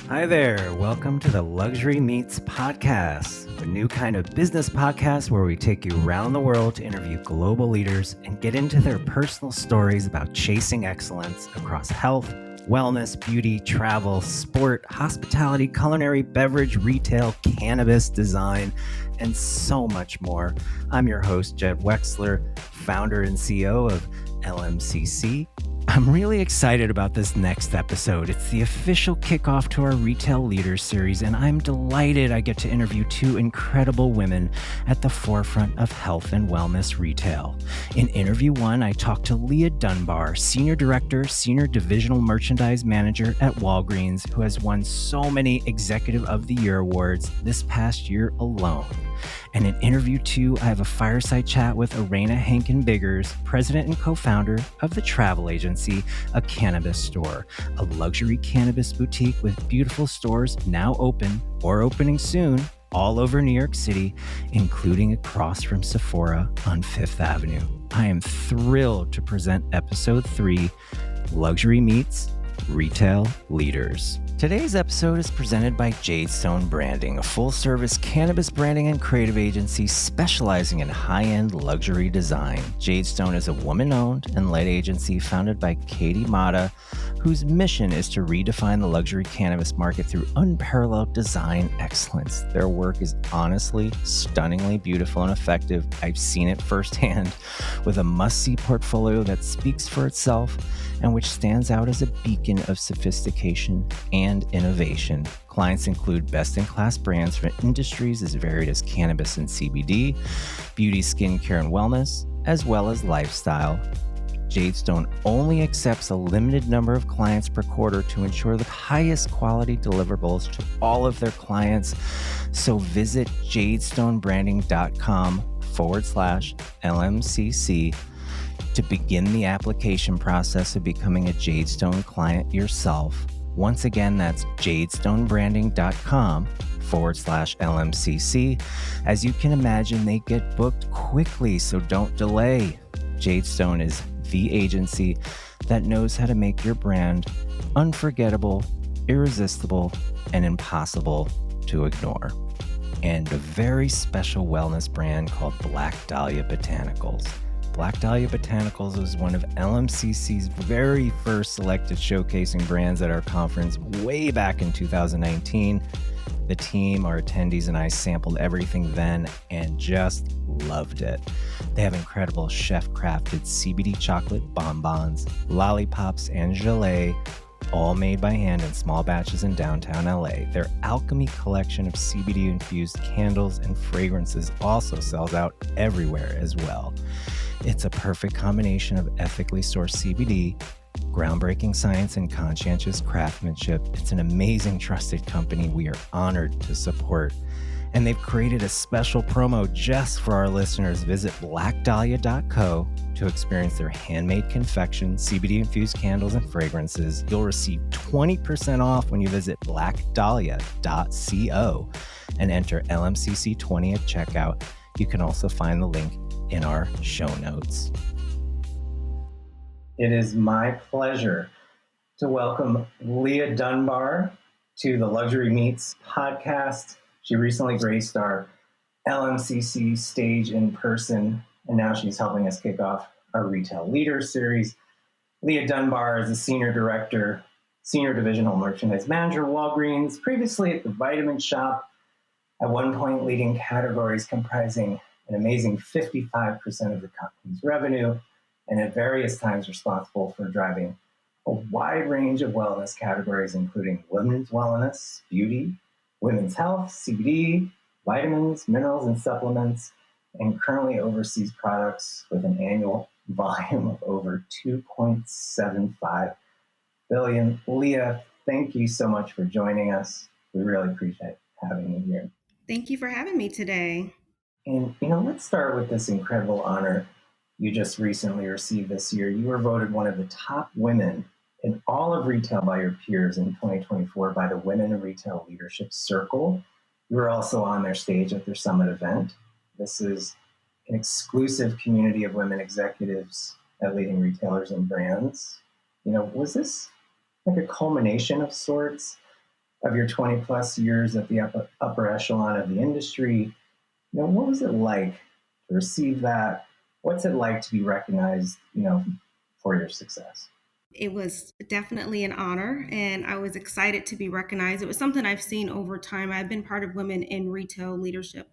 Hi there. Welcome to the Luxury Meets podcast, a new kind of business podcast where we take you around the world to interview global leaders and get into their personal stories about chasing excellence across health, wellness, beauty, travel, sport, hospitality, culinary, beverage, retail, cannabis, design, and so much more. I'm your host, Jed Wexler, founder and CEO of LMCC. I'm really excited about this next episode. It's the official kickoff to our Retail Leaders series, and I'm delighted I get to interview two incredible women at the forefront of health and wellness retail. In interview one, I talked to Leigha Dunbar, Senior Director, Senior Divisional Merchandise Manager at Walgreens, who has won so many Executive of the Year awards this past year alone. And in interview two, I have a fireside chat with Arana Hankin-Biggers, president and co-founder of the travel agency, A Cannabis Store, a luxury cannabis boutique with beautiful stores now open or opening soon all over New York City, including across from Sephora on Fifth Avenue. I am thrilled to present episode 3, Luxury Meets Retail Leaders. Today's episode is presented by Jadestone Branding, a full-service cannabis branding and creative agency specializing in high-end luxury design. Jadestone is a woman-owned and led agency founded by Katie Mata, whose mission is to redefine the luxury cannabis market through unparalleled design excellence. Their work is honestly stunningly beautiful and effective. I've seen it firsthand with a must-see portfolio that speaks for itself and which stands out as a beacon of sophistication and innovation. Clients include best-in-class brands from industries as varied as cannabis and CBD, beauty, skincare, and wellness, as well as lifestyle. Jadestone only accepts a limited number of clients per quarter to ensure the highest quality deliverables to all of their clients. So visit jadestonebranding.com/LMCC to begin the application process of becoming a Jadestone client yourself. Once again, that's jadestonebranding.com/LMCC. As you can imagine, they get booked quickly, so don't delay. Jadestone is the agency that knows how to make your brand unforgettable, irresistible, and impossible to ignore. And a very special wellness brand called Black Dahlia Botanicals. Black Dahlia Botanicals was one of LMCC's very first selected showcasing brands at our conference way back in 2019. The team, our attendees, and I sampled everything then and just loved it. They have incredible chef-crafted CBD chocolate bonbons, lollipops, and gelée, all made by hand in small batches in downtown LA. Their Alchemy collection of CBD-infused candles and fragrances also sells out everywhere as well. It's a perfect combination of ethically sourced CBD, groundbreaking science, and conscientious craftsmanship. It's an amazing, trusted company we are honored to support. And they've created a special promo just for our listeners. Visit blackdahlia.co to experience their handmade confection, CBD-infused candles, and fragrances. You'll receive 20% off when you visit blackdahlia.co and enter LMCC20 at checkout. You can also find the link in our show notes. It is my pleasure to welcome Leigha Dunbar to the Luxury Meets podcast. She recently graced our LMCC stage in person, and now she's helping us kick off our Retail Leaders series. Leigha Dunbar is a Senior Director, Senior Divisional Merchandise Manager at Walgreens, previously at the Vitamin Shop, at one point leading categories comprising an amazing 55% of the company's revenue, and at various times responsible for driving a wide range of wellness categories, including women's wellness, beauty, women's health, CBD, vitamins, minerals, and supplements, and currently oversees products with an annual volume of over 2.75 billion. Leigha, thank you so much for joining us. We really appreciate having you here. Thank you for having me today. And, let's start with this incredible honor you just recently received this year. You were voted one of the top women in all of retail by your peers in 2024 by the Women in Retail Leadership Circle. You were also on their stage at their summit event. This is an exclusive community of women executives at leading retailers and brands. Was this like a culmination of sorts of your 20 plus years at the upper echelon of the industry, what was it like to receive that? What's it like to be recognized, for your success? It was definitely an honor, and I was excited to be recognized. It was something I've seen over time. I've been part of Women in Retail Leadership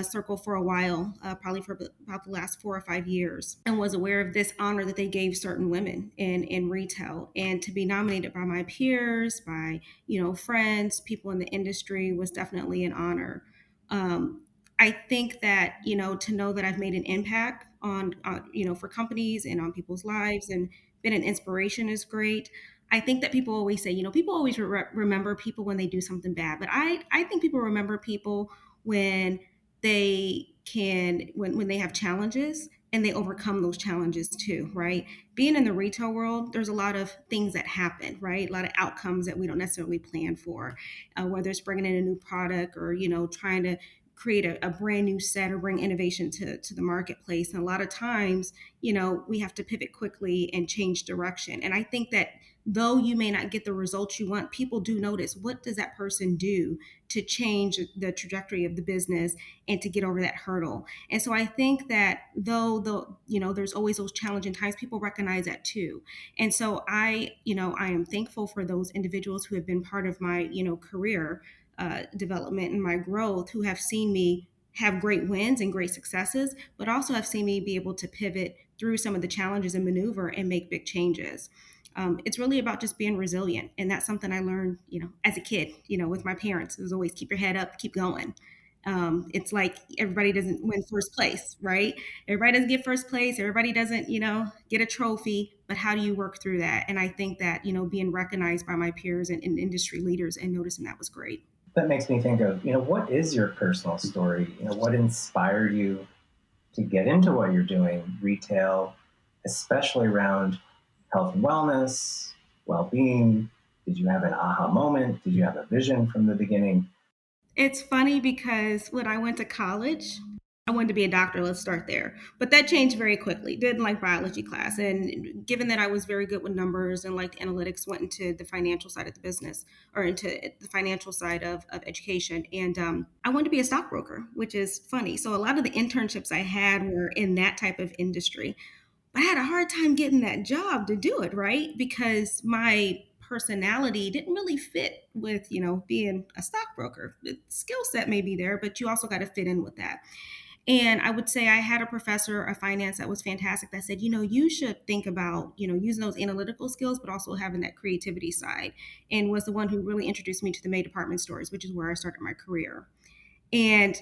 circle for a while, probably for about the last 4 or 5 years, and was aware of this honor that they gave certain women in retail. And to be nominated by my peers, by friends, people in the industry was definitely an honor. I think that to know that I've made an impact on for companies and on people's lives and been an inspiration is great. I think that people always say, people always remember people when they do something bad, but I think people remember people when when they have challenges and they overcome those challenges too, right? Being in the retail world, there's a lot of things that happen, right? A lot of outcomes that we don't necessarily plan for, whether it's bringing in a new product or trying to create a brand new set or bring innovation to the marketplace. And a lot of times, we have to pivot quickly and change direction. And I think that though you may not get the results you want, people do notice, what does that person do to change the trajectory of the business and to get over that hurdle. And so I think that though there's always those challenging times, people recognize that too. And so I am thankful for those individuals who have been part of my career development and my growth, who have seen me have great wins and great successes, but also have seen me be able to pivot through some of the challenges and maneuver and make big changes. It's really about just being resilient. And that's something I learned, as a kid, with my parents. It was always keep your head up, keep going. It's like everybody doesn't win first place, right? Everybody doesn't get first place. Everybody doesn't, get a trophy. But how do you work through that? And I think that, being recognized by my peers and industry leaders and noticing that was great. That makes me think of, what is your personal story? What inspired you to get into what you're doing, retail, especially around health and wellness, well-being? Did you have an aha moment? Did you have a vision from the beginning? It's funny because when I went to college, I wanted to be a doctor. Let's start there. But that changed very quickly. Didn't like biology class. And given that I was very good with numbers and liked analytics, went into the financial side of the business or into the financial side of education. And I wanted to be a stockbroker, which is funny. So a lot of the internships I had were in that type of industry. But I had a hard time getting that job to do it, right? Because my personality didn't really fit with, being a stockbroker. The skill set may be there, but you also got to fit in with that. And I would say I had a professor of finance that was fantastic that said, you should think about, using those analytical skills, but also having that creativity side. And was the one who really introduced me to the May department stores, which is where I started my career. And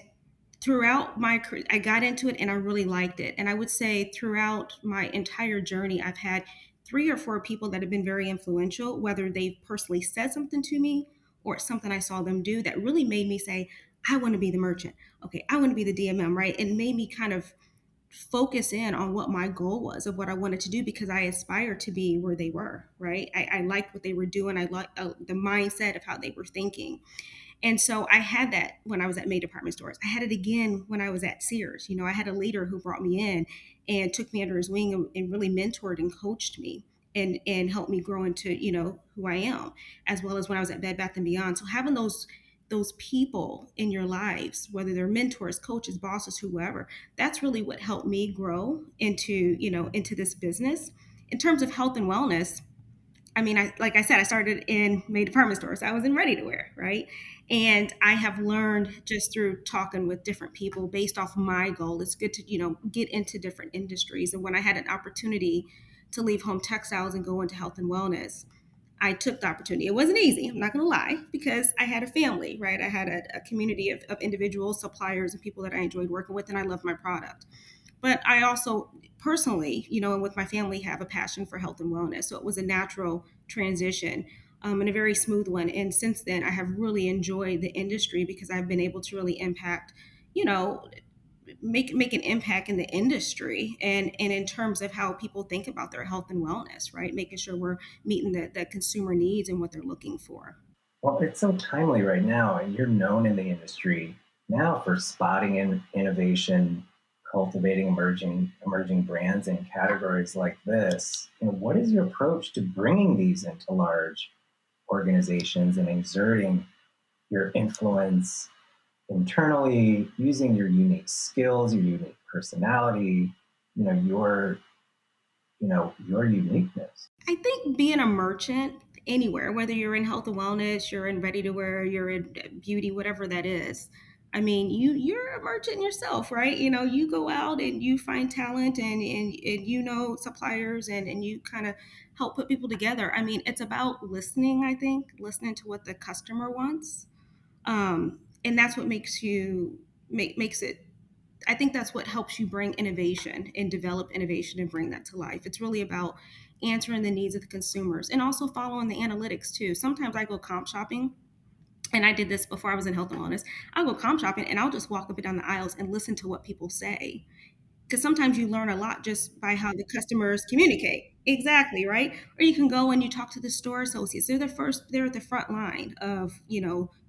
throughout my career, I got into it and I really liked it. And I would say throughout my entire journey, I've had 3 or 4 people that have been very influential, whether they've personally said something to me or it's something I saw them do that really made me say, I want to be the merchant. Okay, I want to be the DMM, right? It made me kind of focus in on what my goal was of what I wanted to do because I aspired to be where they were, right? I liked what they were doing. I liked the mindset of how they were thinking. And so I had that when I was at May department stores. I had it again when I was at Sears. I had a leader who brought me in and took me under his wing and really mentored and coached me and helped me grow into, who I am, as well as when I was at Bed Bath and Beyond. So having those people in your lives, whether they're mentors, coaches, bosses, whoever, that's really what helped me grow into this business. In terms of health and wellness, I mean, like I said, I started in May department stores. I was in ready to wear, right? And I have learned just through talking with different people based off my goal. It's good to, get into different industries. And when I had an opportunity to leave home textiles and go into health and wellness, I took the opportunity. It wasn't easy, I'm not going to lie, because I had a family, right? I had a community of individuals, suppliers, and people that I enjoyed working with, and I loved my product. But I also personally, and with my family, have a passion for health and wellness. So it was a natural transition and a very smooth one. And since then, I have really enjoyed the industry because I've been able to really impact, you know, make an impact in the industry and in terms of how people think about their health and wellness, right? Making sure we're meeting the consumer needs and what they're looking for. Well, it's so timely right now, and you're known in the industry now for spotting innovation, cultivating emerging brands in categories like this. What is your approach to bringing these into large organizations and exerting your influence internally, using your unique skills, your unique personality, your your uniqueness. I think being a merchant anywhere, whether you're in health and wellness, you're in ready to wear, you're in beauty, whatever that is. I mean, you're a merchant yourself, right? You go out and you find talent and suppliers and you kind of help put people together. I mean, it's about listening, I think, listening to what the customer wants. And that's what makes it, I think that's what helps you bring innovation and develop innovation and bring that to life. It's really about answering the needs of the consumers and also following the analytics too. Sometimes I go comp shopping, and I did this before I was in health and wellness. I'll go comp shopping and I'll just walk up and down the aisles and listen to what people say, because sometimes you learn a lot just by how the customers communicate. Exactly, right? Or you can go and you talk to the store associates. They're at the front line of,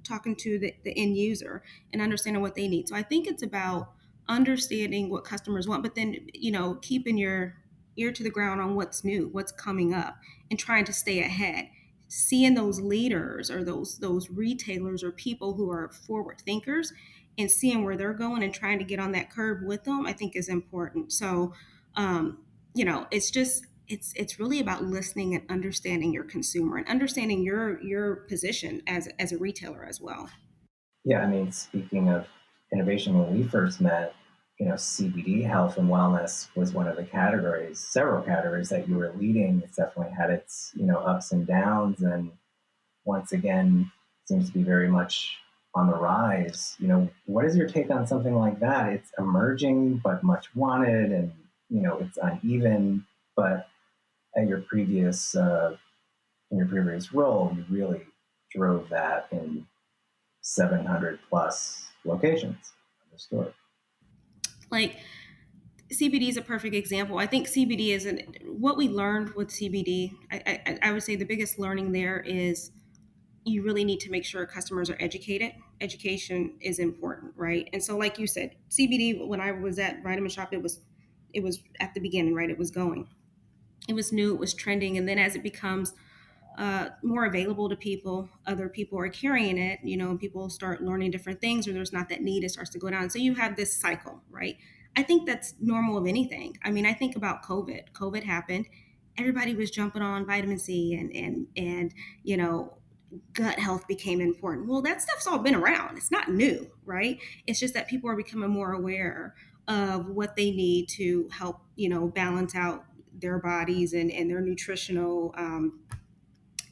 talking to the end user and understanding what they need. So I think it's about understanding what customers want, but then, keeping your ear to the ground on what's new, what's coming up, and trying to stay ahead. Seeing those leaders or those retailers or people who are forward thinkers and seeing where they're going and trying to get on that curve with them, I think is important. So, it's just it's really about listening and understanding your consumer and understanding your position as a retailer as well. Yeah, I mean, speaking of innovation, when we first met, CBD health and wellness was one of the categories, several categories that you were leading. It's definitely had its, ups and downs, and once again seems to be very much on the rise. What is your take on something like that? It's emerging, but much wanted, and it's uneven. But at your previous in your previous role, you really drove that in 700 plus locations of the store. Like, CBD is a perfect example. I think CBD isn't what we learned with CBD. I would say the biggest learning there is you really need to make sure customers are educated. Education is important, right? And so, like you said, CBD. When I was at Vitamin Shop, it was at the beginning, right? It was going. It was new. It was trending, and then as it becomes more available to people, other people are carrying it, and people start learning different things, or there's not that need, it starts to go down. So you have this cycle, right? I think that's normal of anything. I mean, I think about COVID. COVID happened. Everybody was jumping on vitamin C and gut health became important. Well, that stuff's all been around. It's not new, right? It's just that people are becoming more aware of what they need to help, balance out their bodies and their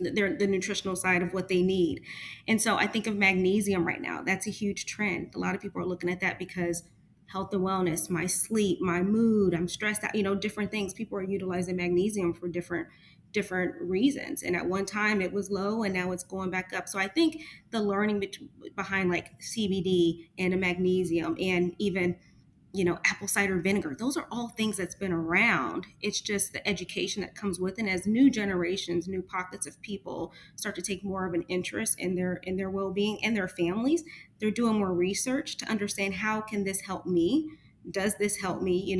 the nutritional side of what they need. And so I think of magnesium right now. That's a huge trend. A lot of people are looking at that because health and wellness, my sleep, my mood, I'm stressed out, different things. People are utilizing magnesium for different reasons. And at one time it was low and now it's going back up. So I think the learning behind like CBD and a magnesium and even apple cider vinegar. Those are all things that's been around. It's just the education that comes with it. As new generations, new pockets of people start to take more of an interest in their well-being and their families, they're doing more research to understand how can this help me? Does this help me?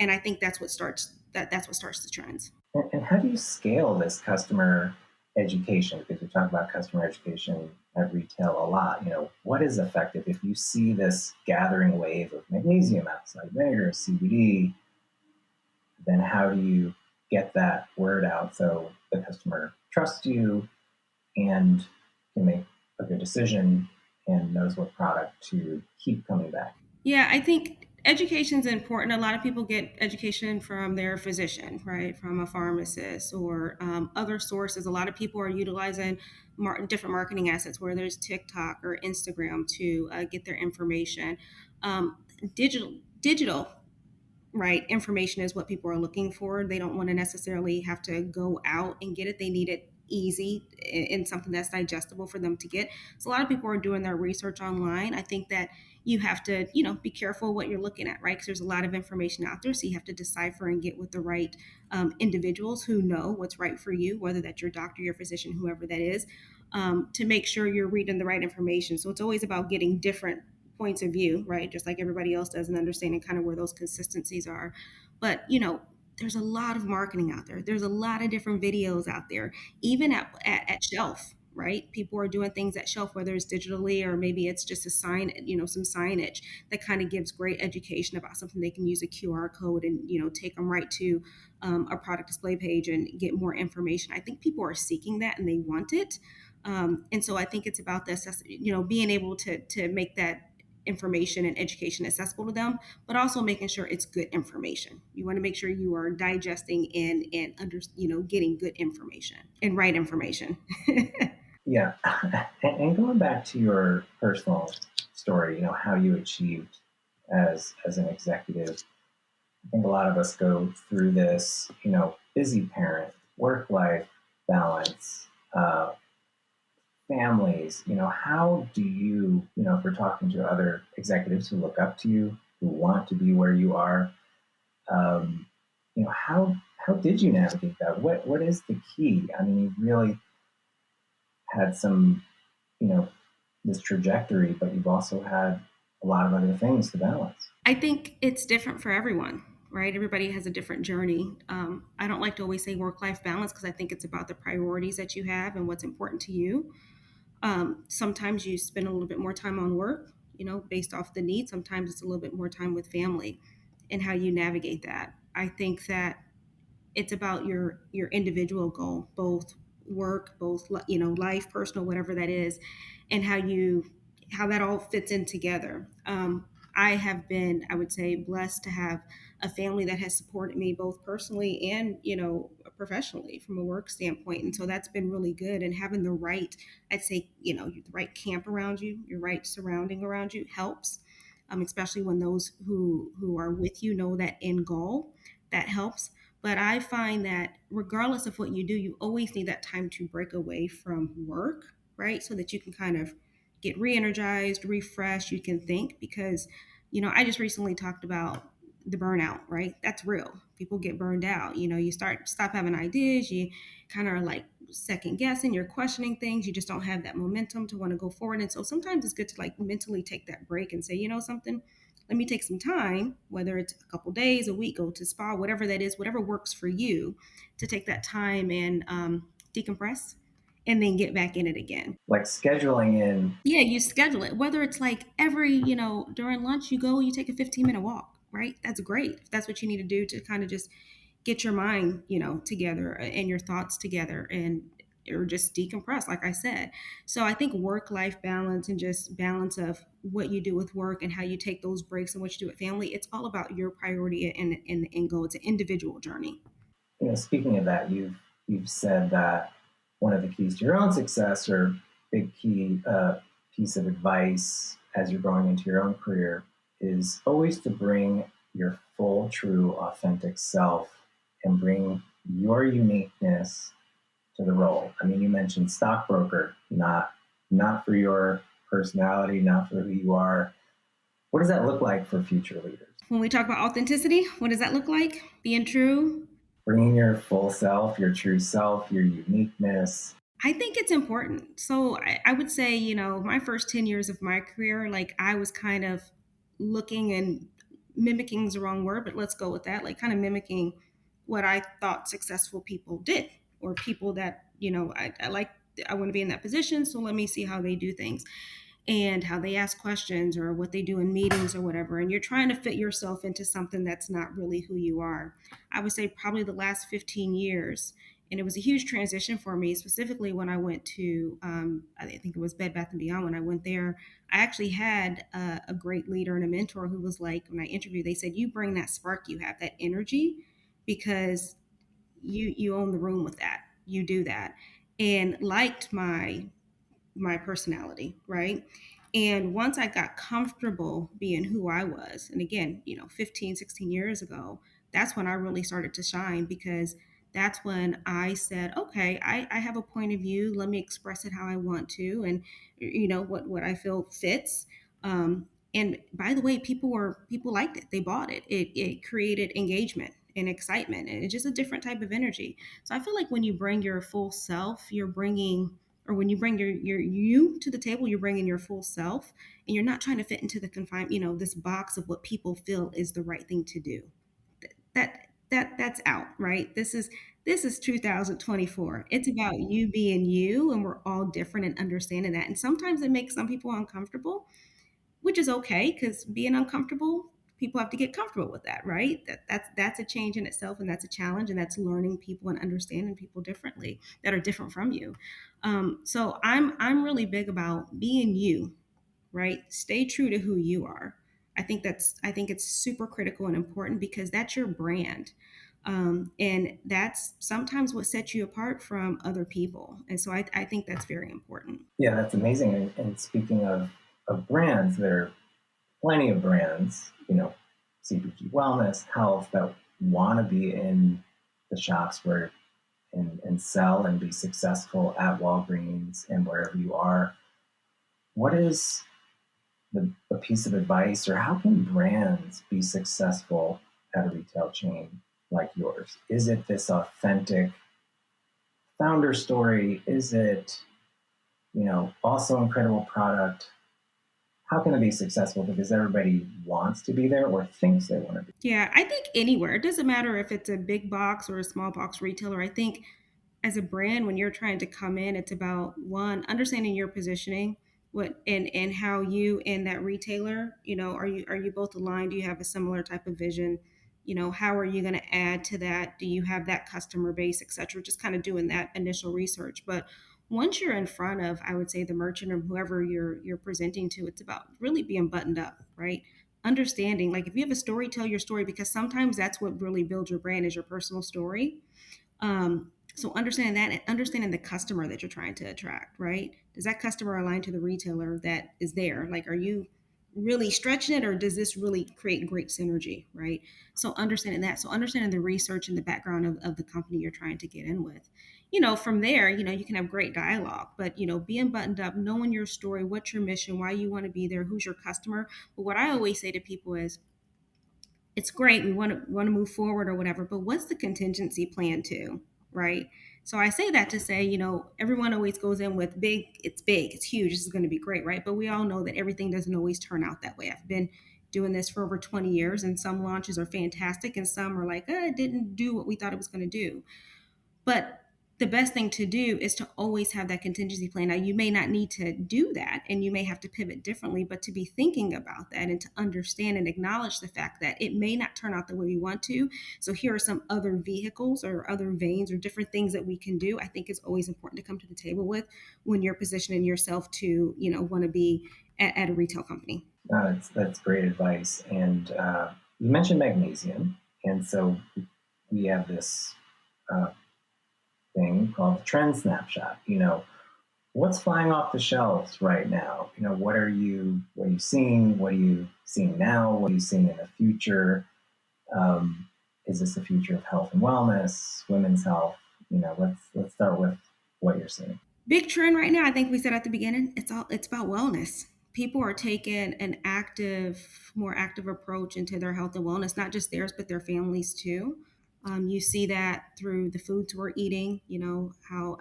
And I think that's what starts the trends. And how do you scale this customer education? Because we talk about customer education at retail a lot. What is effective if you see this gathering wave of magnesium, outside vinegar, CBD? Then how do you get that word out so the customer trusts you and can make a good decision and knows what product to keep coming back? Yeah, I think education is important. A lot of people get education from their physician, right? From a pharmacist or other sources. A lot of people are utilizing different marketing assets, where there's TikTok or Instagram to get their information. Digital, right? Information is what people are looking for. They don't want to necessarily have to go out and get it. They need it easy and something that's digestible for them to get. So a lot of people are doing their research online. I think that you have to, be careful what you're looking at, right? Because there's a lot of information out there. So you have to decipher and get with the right individuals who know what's right for you, whether that's your doctor, your physician, whoever that is, to make sure you're reading the right information. So it's always about getting different points of view, right? Just like everybody else does, and understanding kind of where those consistencies are. But, there's a lot of marketing out there. There's a lot of different videos out there, even at shelf, right? People are doing things at shelf, whether it's digitally or maybe it's just a sign, some signage that kind of gives great education about something. They can use a QR code and, take them right to a product display page and get more information. I think people are seeking that and they want it. And so I think it's about this, being able to make that information and education accessible to them, but also making sure it's good information. You want to make sure you are digesting and under, getting good information and right information. Yeah. And going back to your personal story, how you achieved as an executive, I think a lot of us go through this, busy parent, work life balance, families. How do you, if we're talking to other executives who look up to you, who want to be where you are, how did you navigate that? What is the key? I mean, you really had some, this trajectory, but you've also had a lot of other things to balance. I think it's different for everyone, right? Everybody has a different journey. I don't like to always say work life balance because I think it's about the priorities that you have and what's important to you. Sometimes you spend a little bit more time on work, based off the need. Sometimes it's a little bit more time with family and how you navigate that. I think that it's about your individual goal, both work, both life, personal, whatever that is, and how that all fits in together. I have been, I would say, blessed to have a family that has supported me both personally and professionally from a work standpoint, and so that's been really good. And having the right, I'd say, the right camp around you, your right surrounding around you helps, especially when those who are with you know that end goal. That helps. But I find that regardless of what you do, you always need that time to break away from work, right? So that you can kind of get re-energized, refreshed, you can think. Because, I just recently talked about the burnout, right? That's real. People get burned out. You stop having ideas, you kind of are like second guessing, you're questioning things, you just don't have that momentum to want to go forward. And so sometimes it's good to like mentally take that break and say, something, let me take some time, whether it's a couple days, a week, go to spa, whatever that is, whatever works for you, to take that time and decompress and then get back in it again. Like scheduling in. Yeah, you schedule it. Whether it's like every, during lunch, you take a 15-minute walk, right? That's great. If that's what you need to do to kind of just get your mind, together and your thoughts together and or just decompress, like I said. So I think work-life balance and just balance of what you do with work and how you take those breaks and what you do with family, it's all about your priority and the end goal. It's an individual journey. Speaking of that, you've said that one of the keys to your own success, or big key piece of advice as you're going into your own career, is always to bring your full, true, authentic self and bring your uniqueness to the role. I mean, you mentioned stockbroker, not for your personality, not for who you are. What does that look like for future leaders? When we talk about authenticity, what does that look like? Being true. Bringing your full self, your true self, your uniqueness. I think it's important. So I would say, my first 10 years of my career, like I was kind of looking and mimicking is the wrong word, but let's go with that, like kind of mimicking what I thought successful people did, or people that, I want to be in that position. So let me see how they do things and how they ask questions or what they do in meetings or whatever. And you're trying to fit yourself into something that's not really who you are. I would say probably the last 15 years. And it was a huge transition for me, specifically when I went to, I think it was Bed Bath & Beyond. When I went there, I actually had a great leader and a mentor who was like, when I interviewed, they said, you bring that spark, you have that energy, because you own the room with that. You do that. And liked my personality, right? And once I got comfortable being who I was, and again, 15, 16 years ago, that's when I really started to shine, because that's when I said, okay, I have a point of view. Let me express it how I want to, and what I feel fits. And by the way, people liked it. They bought it. It created engagement and excitement, and it's just a different type of energy. So I feel like when you bring your full self, you're bringing, or when you bring your you to the table, you're bringing your full self, and you're not trying to fit into the this box of what people feel is the right thing to do. That's out, right? This is 2024. It's about you being you, and we're all different and understanding that. And sometimes it makes some people uncomfortable, which is okay because being uncomfortable, people have to get comfortable with that, right? That's a change in itself, and that's a challenge, and that's learning people and understanding people differently that are different from you. So I'm really big about being you, right? Stay true to who you are. I think it's super critical and important because that's your brand. And that's sometimes what sets you apart from other people. And so I think that's very important. Yeah, that's amazing. And speaking of brands, there are plenty of brands, CPG wellness, health that want to be in the shops where and sell and be successful at Walgreens and wherever you are. What is a piece of advice, or how can brands be successful at a retail chain like yours? Is it this authentic founder story? Is it, also incredible product? How can it be successful? Because everybody wants to be there or thinks they want to be. Yeah, I think anywhere. It doesn't matter if it's a big box or a small box retailer. I think as a brand, when you're trying to come in, it's about one, understanding your positioning, what and how you and that retailer, are you both aligned? Do you have a similar type of vision? How are you going to add to that? Do you have that customer base, et cetera? Just kind of doing that initial research. But once you're in front of, I would say, the merchant or whoever you're presenting to, it's about really being buttoned up, right? Understanding, like if you have a story, tell your story, because sometimes that's what really builds your brand is your personal story. So understanding that and understanding the customer that you're trying to attract, right? Does that customer align to the retailer that is there? Like, are you really stretching it, or does this really create great synergy, right? So understanding that. So understanding the research and the background of the company you're trying to get in with. From there, you can have great dialogue, but, being buttoned up, knowing your story, what's your mission, why you want to be there, who's your customer. But what I always say to people is, it's great, we want to move forward or whatever, but what's the contingency plan too, right? So I say that to say, everyone always goes in with big, it's huge, this is going to be great, right? But we all know that everything doesn't always turn out that way. I've been doing this for over 20 years, and some launches are fantastic and some are like, it didn't do what we thought it was going to do. But the best thing to do is to always have that contingency plan. Now, you may not need to do that and you may have to pivot differently, but to be thinking about that and to understand and acknowledge the fact that it may not turn out the way we want to. So, here are some other vehicles or other veins or different things that we can do. I think it's always important to come to the table with when you're positioning yourself to, want to be at a retail company. That's great advice. And you mentioned magnesium. And so we have this uh, thing called the trend snapshot. What's flying off the shelves right now? What are you seeing? What are you seeing now? What are you seeing in the future? Is this the future of health and wellness, women's health? Let's start with what you're seeing. Big trend right now, I think we said at the beginning, it's about wellness. People are taking more active approach into their health and wellness, not just theirs, but their families too. You see that through the foods we're eating. How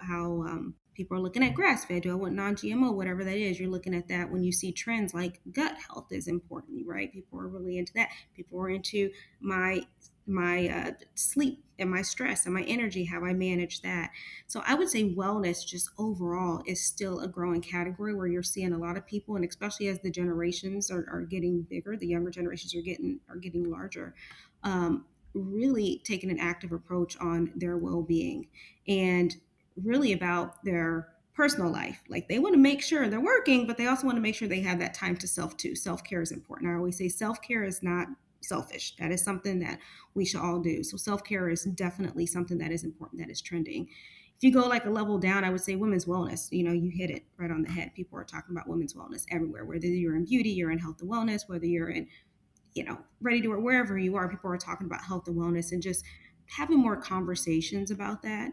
people are looking at grass fed. Do I want non-GMO? Whatever that is, you're looking at that. When you see trends like gut health is important, right? People are really into that. People are into my sleep and my stress and my energy, how I manage that. So I would say wellness just overall is still a growing category where you're seeing a lot of people, and especially as the generations are getting bigger, the younger generations are getting larger, really taking an active approach on their well-being and really about their personal life. Like they want to make sure they're working, but they also want to make sure they have that time to self too. Self-care is important. I always say self-care is not selfish. That is something that we should all do. So self-care is definitely something that is important, that is trending. If you go like a level down, I would say women's wellness. You hit it right on the head. People are talking about women's wellness everywhere, whether you're in beauty, you're in health and wellness, whether you're in, ready to wear, wherever you are, people are talking about health and wellness, and just having more conversations about that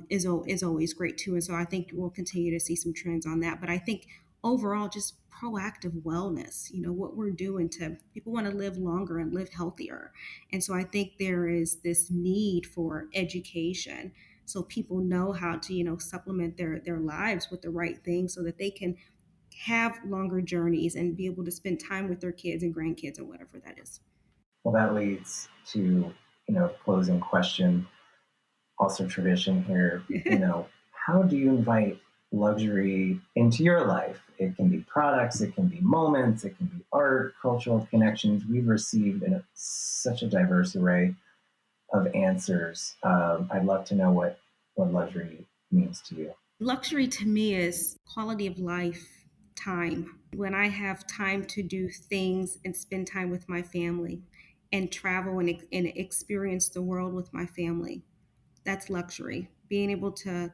is always great too. And so I think we'll continue to see some trends on that. But I think overall, just proactive wellness, what we're doing to people want to live longer and live healthier. And so I think there is this need for education so people know how to, supplement their lives with the right things so that they can have longer journeys and be able to spend time with their kids and grandkids and whatever that is. Well, that leads to closing question. also tradition here. How do you invite luxury into your life? It can be products, it can be moments, it can be art, cultural connections. We've received such a diverse array of answers. I'd love to know what luxury means to you. Luxury to me is quality of life, time. When I have time to do things and spend time with my family and travel and experience the world with my family, that's luxury. Being able to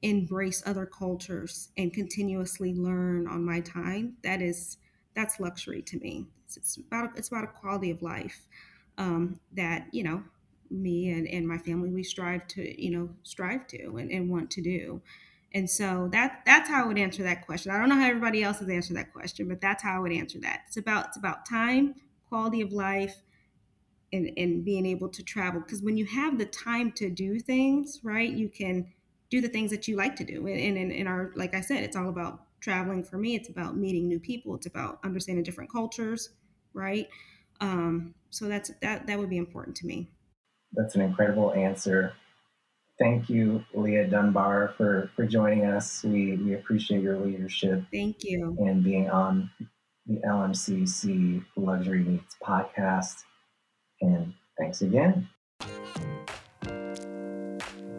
embrace other cultures and continuously learn on my time, that's luxury to me. It's about a quality of life that me and my family, we strive to and want to do. And so that's how I would answer that question. I don't know how everybody else has answered that question, but that's how I would answer that. It's about time, quality of life, and being able to travel, because when you have the time to do things, right, you can do the things that you like to do. And in our, like I said, it's all about traveling. For me, it's about meeting new people, it's about understanding different cultures, right? So that would be important to me. That's an incredible answer. Thank you, Leigha Dunbar, for joining us. We appreciate your leadership Thank you. and being on the LMCC Luxury Meets podcast. And thanks again.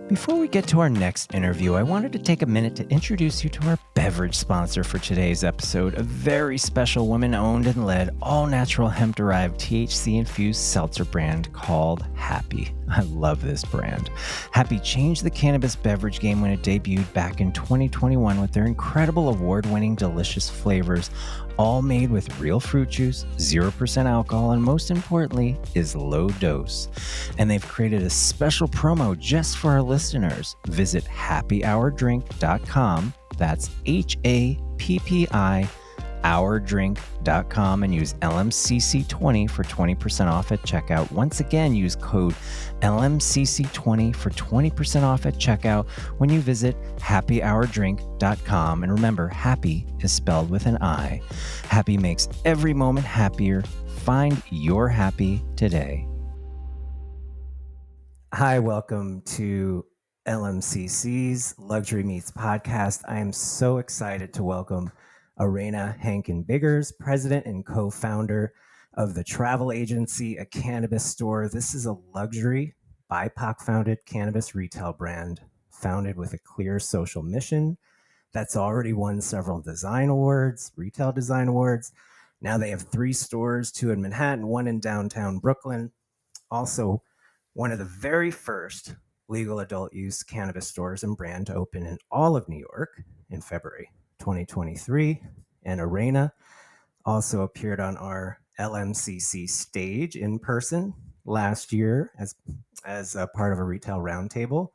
Before we get to our next interview, I wanted to take a minute to introduce you to our beverage sponsor for today's episode, a very special woman-owned and led, all-natural hemp-derived THC-infused seltzer brand called Happy. I love this brand. Happy changed the cannabis beverage game when it debuted back in 2021 with their incredible award-winning delicious flavors, all made with real fruit juice, 0% alcohol, and most importantly, is low dose. And they've created a special promo just for our listeners. Visit happyhourdrink.com. That's HAPPI ourdrink.com and use LMCC20 for 20% off at checkout. Once again, use code LMCC20 for 20% off at checkout when you visit happyhourdrink.com. And remember, happy is spelled with an I. Happy makes every moment happier. Find your happy today. Hi, welcome to LMCC's Luxury Meets podcast. I am so excited to welcome Arana Hankin-Biggers, president and co-founder of the travel agency, A Cannabis Store. This is a luxury, BIPOC-founded cannabis retail brand founded with a clear social mission that's already won several design awards, retail design awards. Now they have 3 stores, 2 in Manhattan, 1 in downtown Brooklyn. Also, one of the very first legal adult use cannabis stores and brand to open in all of New York in February 2023. And Arana also appeared on our LMCC stage in person last year as a part of a retail roundtable.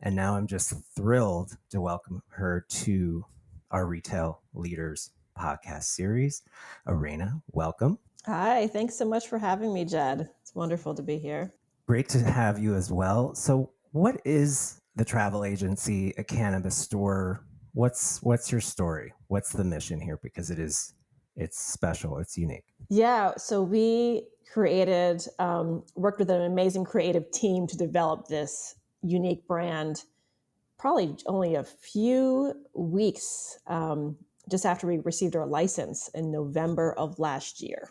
And now I'm just thrilled to welcome her to our Retail Leaders podcast series. Arana, welcome. Hi, thanks so much for having me, Jed. It's wonderful to be here. Great to have you as well. So what is the travel agency, A Cannabis Store? What's your story? What's the mission here? Because it's special, it's unique. Yeah, so we worked with an amazing creative team to develop this unique brand, probably only a few weeks just after we received our license in November of last year.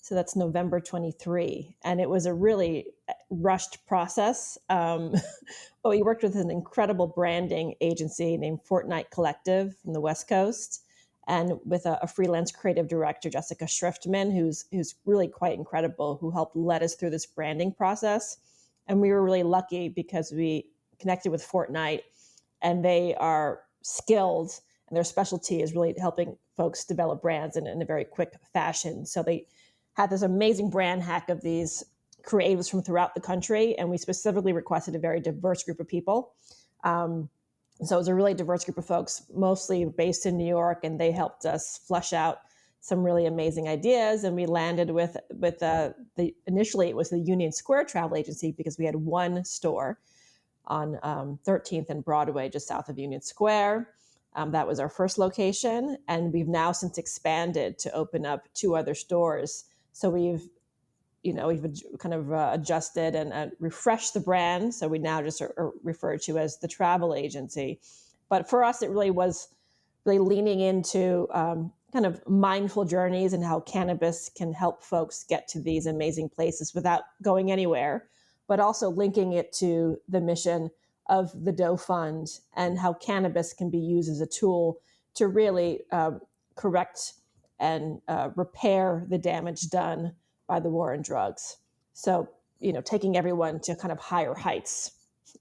So that's November 23. And it was a really rushed process. But we worked with an incredible branding agency named Fortnight Collective from the West Coast, and with a freelance creative director, Jessica Schriftman, who's really quite incredible, who helped lead us through this branding process. And we were really lucky because we connected with Fortnight, and they are skilled, and their specialty is really helping folks develop brands in a very quick fashion. So they had this amazing brand hack of these creatives from throughout the country, and we specifically requested a very diverse group of people. So it was a really diverse group of folks, mostly based in New York, and they helped us flesh out some really amazing ideas. And we landed with initially it was the Union Square Travel Agency, because we had one store on 13th and Broadway, just south of Union Square. That was our first location, and we've now since expanded to open up 2 other stores. So we've we've kind of adjusted and refreshed the brand. So we now just are referred to as the travel agency. But for us, it really was really leaning into kind of mindful journeys and how cannabis can help folks get to these amazing places without going anywhere, but also linking it to the mission of the Doe Fund and how cannabis can be used as a tool to really correct and repair the damage done by the war on drugs. So, taking everyone to kind of higher heights.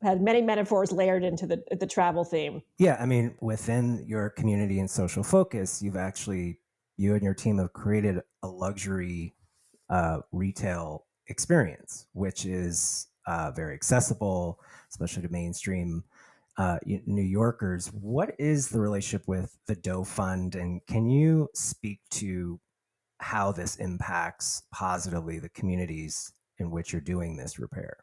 Had many metaphors layered into the travel theme. Yeah, I mean, within your community and social focus, you and your team have created a luxury retail experience, which is very accessible, especially to mainstream New Yorkers. What is the relationship with the Doe Fund, and can you speak to how this impacts positively the communities in which you're doing this repair?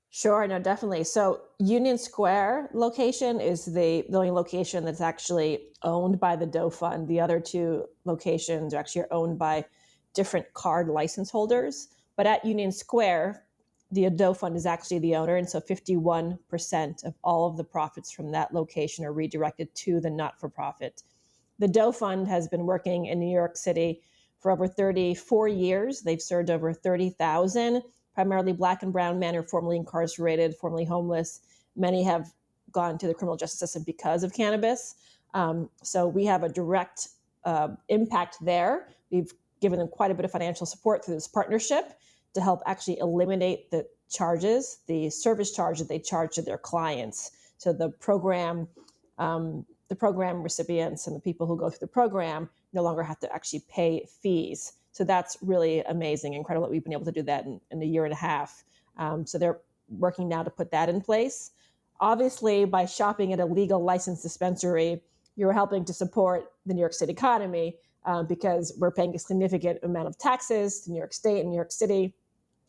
Sure, no, definitely. So Union Square location is the only location that's actually owned by the Doe Fund. The other two locations are actually owned by different card license holders. But at Union Square, the Doe Fund is actually the owner. And so 51% of all of the profits from that location are redirected to the not-for-profit. The Doe Fund has been working in New York City for over 34 years. They've served over 30,000 primarily Black and brown men who are formerly incarcerated, formerly homeless. Many have gone to the criminal justice system because of cannabis. So we have a direct impact there. We've given them quite a bit of financial support through this partnership to help actually eliminate the charges, the service charge that they charge to their clients. So the program recipients and the people who go through the program no longer have to actually pay fees. So that's really amazing, incredible that we've been able to do that in a year and a half. So they're working now to put that in place. Obviously, by shopping at a legal licensed dispensary, you're helping to support the New York State economy because we're paying a significant amount of taxes to New York State and New York City.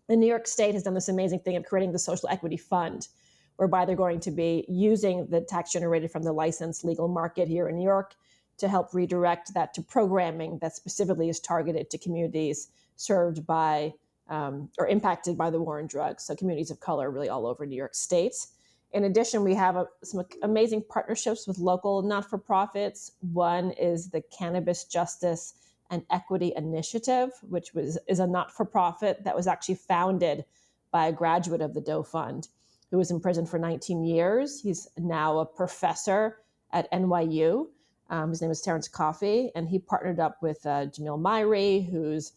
And New York State has done this amazing thing of creating the Social Equity Fund, whereby they're going to be using the tax generated from the licensed legal market here in New York to help redirect that to programming that specifically is targeted to communities served by or impacted by the war on drugs. So communities of color really all over New York State. In addition, we have some amazing partnerships with local not-for-profits. One is the Cannabis Justice and Equity Initiative, which is a not-for-profit that was actually founded by a graduate of the Doe Fund who was in prison for 19 years. He's now a professor at NYU. His name is Terrence Coffey, and he partnered up with Jamil Myrie, who's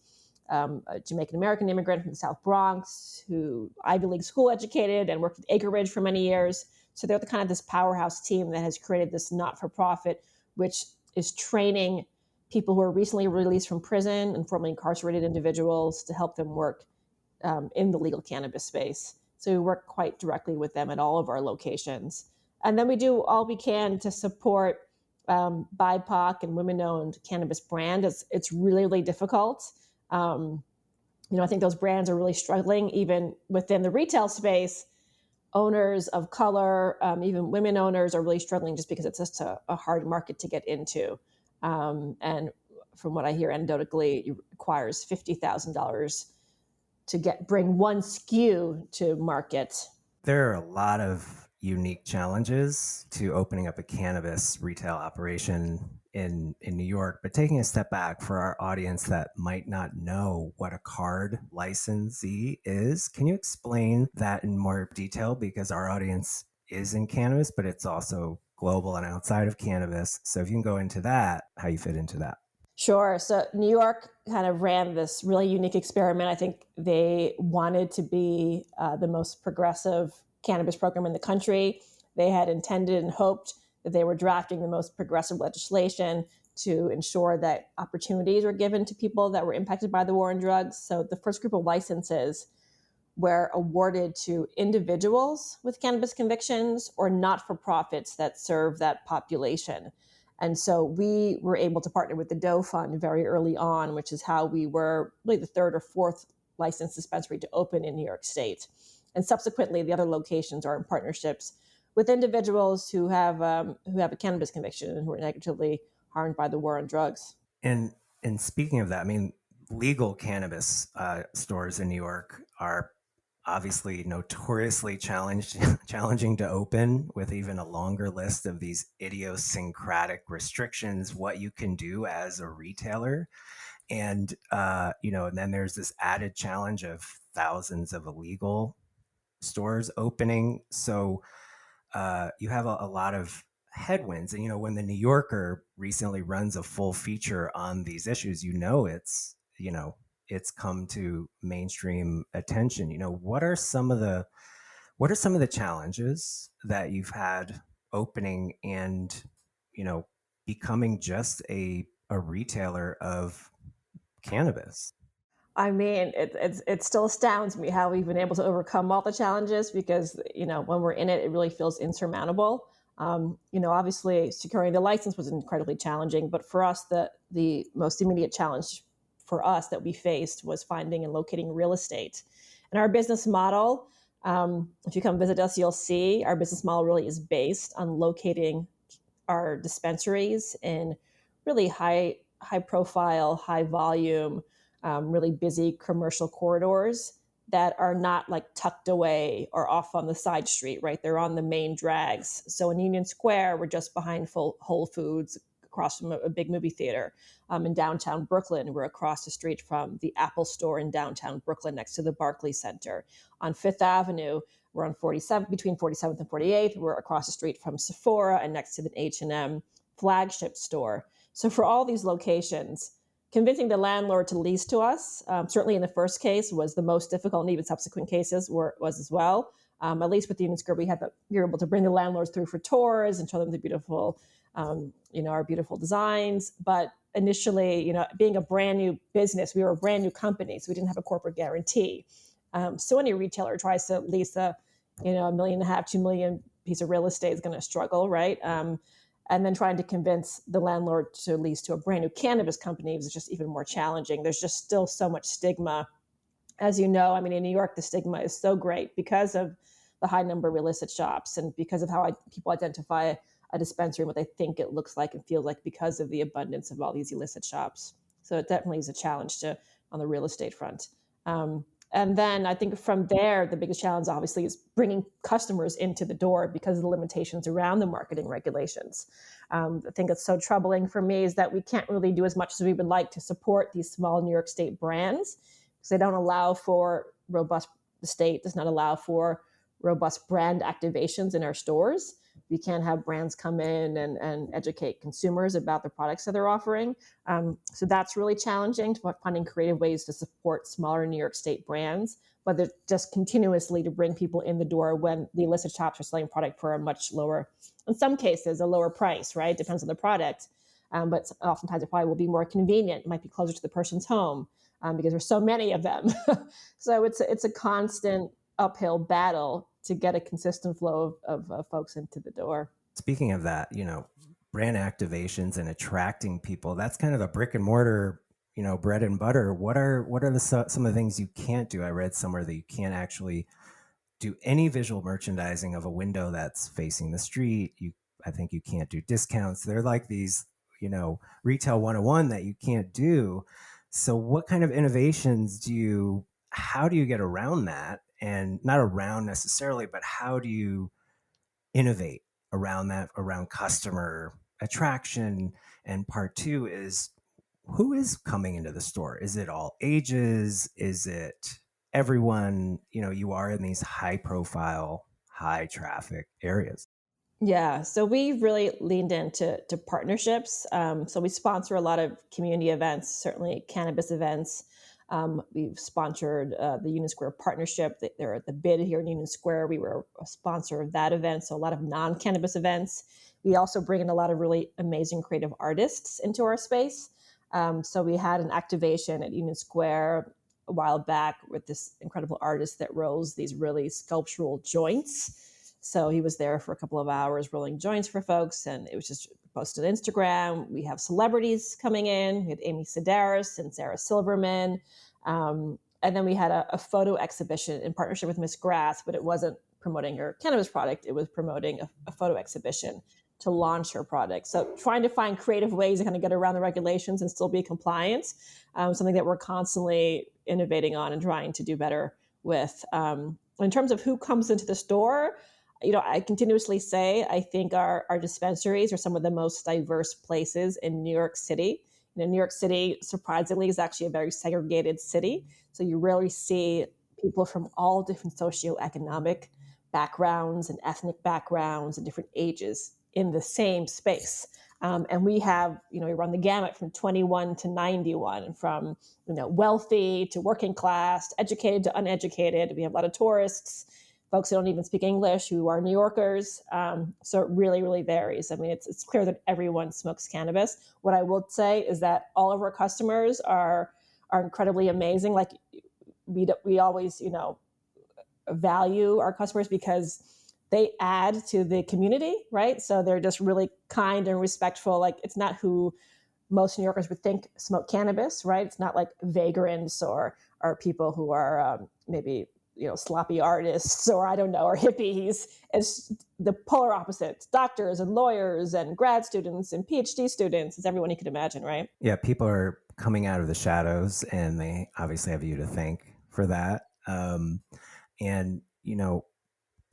a Jamaican-American immigrant from the South Bronx, who Ivy League school educated and worked at Acre Ridge for many years. So they're the kind of this powerhouse team that has created this not-for-profit, which is training people who are recently released from prison and formerly incarcerated individuals to help them work in the legal cannabis space. So we work quite directly with them at all of our locations. And then we do all we can to support BIPOC and women-owned cannabis brand. It's really, really difficult. I think those brands are really struggling, even within the retail space. Owners of color, even women owners, are really struggling just because it's just a hard market to get into. And from what I hear anecdotally, it requires $50,000 to bring one SKU to market. There are a lot of unique challenges to opening up a cannabis retail operation in New York, but taking a step back for our audience that might not know what a card licensee is, can you explain that in more detail? Because our audience is in cannabis, but it's also global and outside of cannabis. So if you can go into that, how you fit into that. Sure. So New York kind of ran this really unique experiment. I think they wanted to be the most progressive cannabis program in the country. They had intended and hoped that they were drafting the most progressive legislation to ensure that opportunities were given to people that were impacted by the war on drugs. So the first group of licenses were awarded to individuals with cannabis convictions or not-for-profits that serve that population. And so we were able to partner with the Doe Fund very early on, which is how we were really the third or fourth licensed dispensary to open in New York State. And subsequently, the other locations are in partnerships with individuals who have a cannabis conviction and who are negatively harmed by the war on drugs. And speaking of that, I mean, legal cannabis stores in New York are obviously notoriously challenging to open, with even a longer list of these idiosyncratic restrictions, what you can do as a retailer. And, and then there's this added challenge of thousands of illegal stores opening. So you have a lot of headwinds. And, when the New Yorker recently runs a full feature on these issues, it's come to mainstream attention. What are some of the challenges that you've had opening and, becoming just a retailer of cannabis? I mean, it still astounds me how we've been able to overcome all the challenges because, when we're in it, it really feels insurmountable. Obviously securing the license was incredibly challenging, but for us, the most immediate challenge for us that we faced was finding and locating real estate. And our business model, if you come visit us, you'll see our business model really is based on locating our dispensaries in really high profile, high volume, really busy commercial corridors that are not like tucked away or off on the side street, right? They're on the main drags. So in Union Square, we're just behind Whole Foods, across from a big movie theater. In downtown Brooklyn, we're across the street from the Apple store in downtown Brooklyn next to the Barclays Center. On Fifth Avenue, we're on 47, between 47th and 48th. We're across the street from Sephora and next to the H&M flagship store. So for all these locations, convincing the landlord to lease to us, certainly in the first case, was the most difficult, and even subsequent cases was as well. At least with the Union Square, we were able to bring the landlords through for tours and show them the beautiful, our beautiful designs. But initially, being a brand new business, we were a brand new company, so we didn't have a corporate guarantee. So any retailer tries to lease a $1.5 million, $2 million piece of real estate is going to struggle, right? And then trying to convince the landlord to lease to a brand new cannabis company was just even more challenging. There's just still so much stigma. As you know, I mean, in New York, the stigma is so great because of the high number of illicit shops and because of how people identify a dispensary and what they think it looks like and feels like because of the abundance of all these illicit shops. So it definitely is a challenge on the real estate front. And then I think from there, the biggest challenge obviously is bringing customers into the door because of the limitations around the marketing regulations. I think it's so troubling for me is that we can't really do as much as we would like to support these small New York State brands because they don't allow for the state does not allow for robust brand activations in our stores. We can't have brands come in and educate consumers about the products that they're offering. So that's really challenging, finding creative ways to support smaller New York State brands, but they're just continuously to bring people in the door when the illicit shops are selling product for a much lower, in some cases, a lower price, right? Depends on the product. But oftentimes it probably will be more convenient. It might be closer to the person's home because there's so many of them. So it's a constant uphill battle to get a consistent flow of folks into the door. Speaking of that, brand activations and attracting people, that's kind of the brick and mortar, bread and butter. What are some of the things you can't do? I read somewhere that you can't actually do any visual merchandising of a window that's facing the street. I think you can't do discounts. They're like these, retail 101 that you can't do. So what kind of innovations how do you get around that? And not around necessarily, but how do you innovate around that, around customer attraction? And part two is, who is coming into the store? Is it all ages? Is it everyone? You are in these high profile, high traffic areas. Yeah, so we really leaned into partnerships. So we sponsor a lot of community events, certainly cannabis events. We've sponsored the Union Square Partnership. They're at the bid here in Union Square. We were a sponsor of that event, so a lot of non-cannabis events. We also bring in a lot of really amazing creative artists into our space. So we had an activation at Union Square a while back with this incredible artist that rolls these really sculptural joints. So he was there for a couple of hours rolling joints for folks, and it was just posted on Instagram. We have celebrities coming in. We had Amy Sedaris and Sarah Silverman. And then we had a photo exhibition in partnership with Miss Grass, but it wasn't promoting her cannabis product. It was promoting a photo exhibition to launch her product. So trying to find creative ways to kind of get around the regulations and still be compliant, something that we're constantly innovating on and trying to do better with. In terms of who comes into the store, I continuously say I think our dispensaries are some of the most diverse places in New York City. New York City, surprisingly, is actually a very segregated city. So you rarely see people from all different socioeconomic backgrounds and ethnic backgrounds and different ages in the same space. And we have, we run the gamut from 21 to 91, from, wealthy to working class, educated to uneducated. We have a lot of tourists, folks who don't even speak English, who are New Yorkers. So it really, really varies. I mean, it's clear that everyone smokes cannabis. What I will say is that all of our customers are incredibly amazing. Like we always, value our customers because they add to the community, right? So they're just really kind and respectful. Like it's not who most New Yorkers would think smoke cannabis, right? It's not like vagrants or people who are maybe, sloppy artists or I don't know, or hippies. It's the polar opposite. It's doctors and lawyers and grad students and PhD students. It's everyone you could imagine, right? Yeah, people are coming out of the shadows, and they obviously have you to thank for that. And,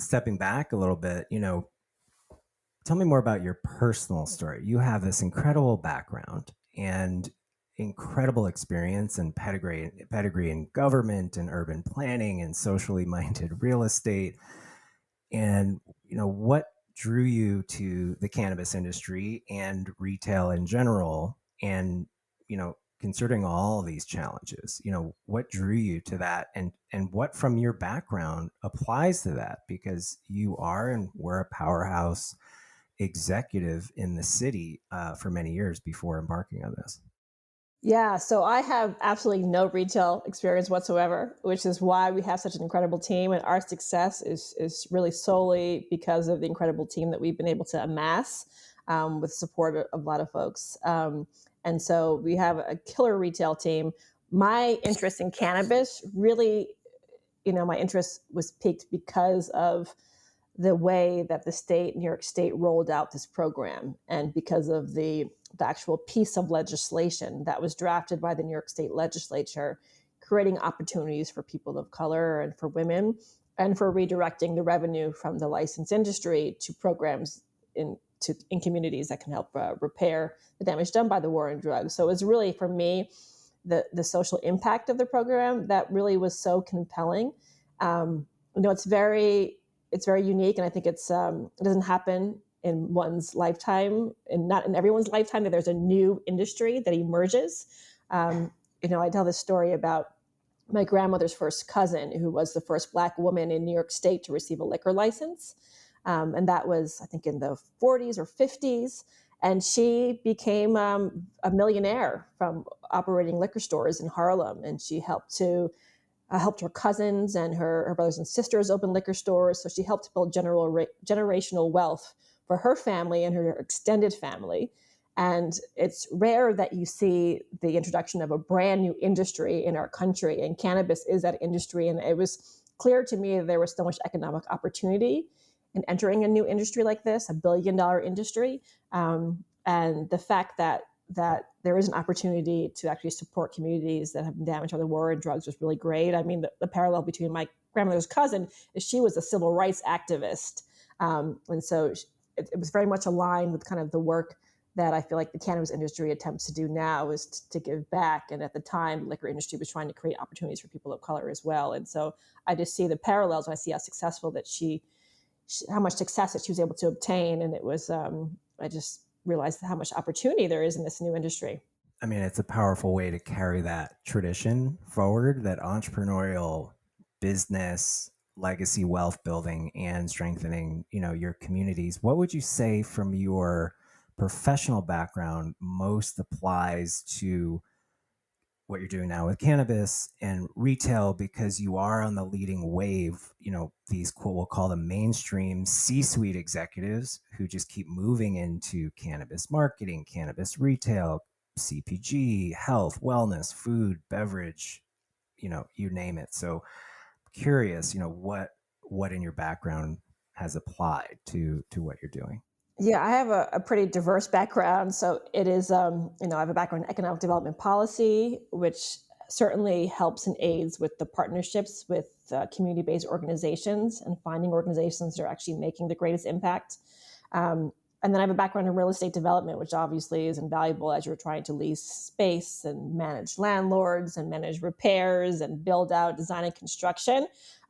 stepping back a little bit, tell me more about your personal story. You have this incredible background and incredible experience and pedigree in government and urban planning and socially minded real estate. And, what drew you to the cannabis industry and retail in general? And, considering all these challenges, what drew you to that, and what from your background applies to that? Because you are and were a powerhouse executive in the city for many years before embarking on this. Yeah, so I have absolutely no retail experience whatsoever, which is why we have such an incredible team. And our success is really solely because of the incredible team that we've been able to amass with support of a lot of folks. And so we have a killer retail team. My interest in cannabis really, my interest was piqued because of the way that New York State rolled out this program, and because of the actual piece of legislation that was drafted by the New York State legislature, creating opportunities for people of color and for women, and for redirecting the revenue from the licensed industry to programs in communities that can help repair the damage done by the war on drugs. So it was really, for me, the social impact of the program that really was so compelling. It's very unique, and I think it doesn't happen in one's lifetime, and not in everyone's lifetime, that there's a new industry that emerges. I tell this story about my grandmother's first cousin, who was the first Black woman in New York State to receive a liquor license. And that was, I think, in the 40s or 50s. And she became a millionaire from operating liquor stores in Harlem. And she helped her cousins and her brothers and sisters open liquor stores. So she helped build generational wealth for her family and her extended family. And it's rare that you see the introduction of a brand new industry in our country, and cannabis is that industry. And it was clear to me that there was so much economic opportunity in entering a new industry like this, $1 billion industry. And the fact that there is an opportunity to actually support communities that have been damaged by the war and drugs was really great. I mean, the parallel between my grandmother's cousin is she was a civil rights activist. And so it was very much aligned with kind of the work that I feel like the cannabis industry attempts to do now, is to give back. And at the time, the liquor industry was trying to create opportunities for people of color as well. And so I just see the parallels when I see how successful how much success that she was able to obtain. And it was, I just realized how much opportunity there is in this new industry. I mean, it's a powerful way to carry that tradition forward, that entrepreneurial business, legacy, wealth building, and strengthening, your communities. What would you say from your professional background most applies to what you're doing now with cannabis and retail, because you are on the leading wave, these we'll call them mainstream C-suite executives who just keep moving into cannabis marketing, cannabis retail, CPG, health, wellness, food, beverage, you name it. So curious, what in your background has applied to what you're doing? Yeah, I have a pretty diverse background. So it is, I have a background in economic development policy, which certainly helps and aids with the partnerships with community-based organizations and finding organizations that are actually making the greatest impact. And then I have a background in real estate development, which obviously is invaluable as you're trying to lease space and manage landlords and manage repairs and build out design and construction.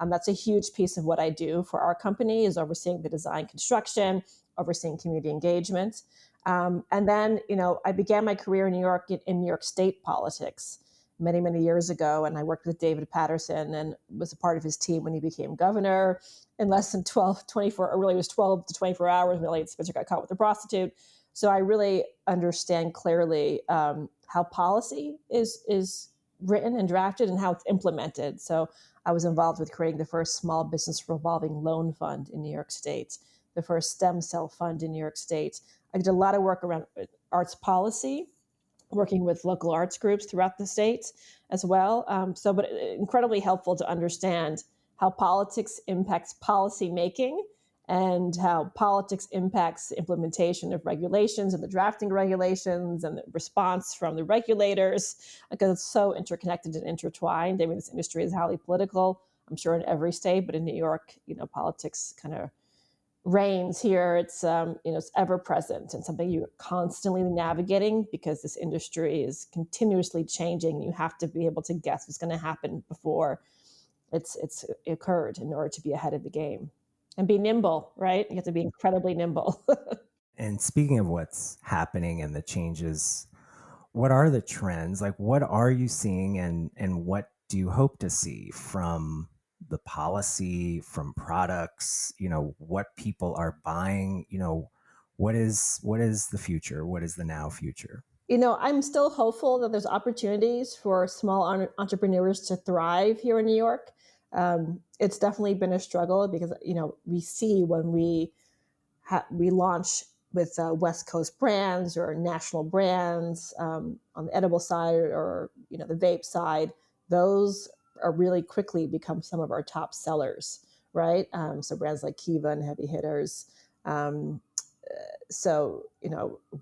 That's a huge piece of what I do for our company, is overseeing the design construction, overseeing community engagement. And then, I began my career in New York, in New York State politics many, many years ago. And I worked with David Patterson and was a part of his team when he became governor. In less than 24, or really it was 12 to 24 hours, really, Spencer got caught with a prostitute. So I really understand clearly how policy is written and drafted and how it's implemented. So I was involved with creating the first small business revolving loan fund in New York State, the first stem cell fund in New York State. I did a lot of work around arts policy, working with local arts groups throughout the state as well. But incredibly helpful to understand how politics impacts policy making and how politics impacts the implementation of regulations and the drafting regulations and the response from the regulators, because it's so interconnected and intertwined. I mean, this industry is highly political, I'm sure in every state, but in New York, politics kind of reigns here. It's ever present and something you're constantly navigating, because this industry is continuously changing. You have to be able to guess what's going to happen before it's occurred in order to be ahead of the game and be nimble, right? You have to be incredibly nimble. And speaking of what's happening and the changes, what are the trends? Like, what are you seeing, and what do you hope to see from the policy, from products, what people are buying, what is the future? What is the now future? I'm still hopeful that there's opportunities for small entrepreneurs to thrive here in New York. It's definitely been a struggle because, we see when we launch with West Coast brands or national brands on the edible side, or the vape side, those are really quickly become some of our top sellers, right? So brands like Kiva and Heavy Hitters,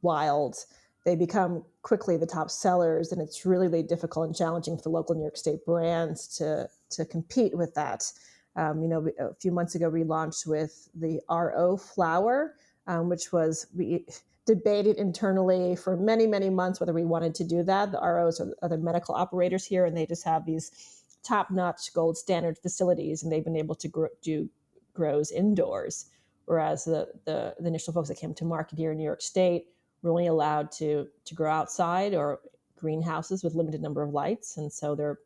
Wild, they become quickly the top sellers, and it's really, really difficult and challenging for the local New York State brands to compete with that. A few months ago, we launched with the RO flower, which we debated internally for many, many months whether we wanted to do that. The ROs are the medical operators here, and they just have these top-notch gold standard facilities, and they've been able to do grows indoors. Whereas the initial folks that came to market here in New York State were only allowed to grow outside or greenhouses with limited number of lights. And so their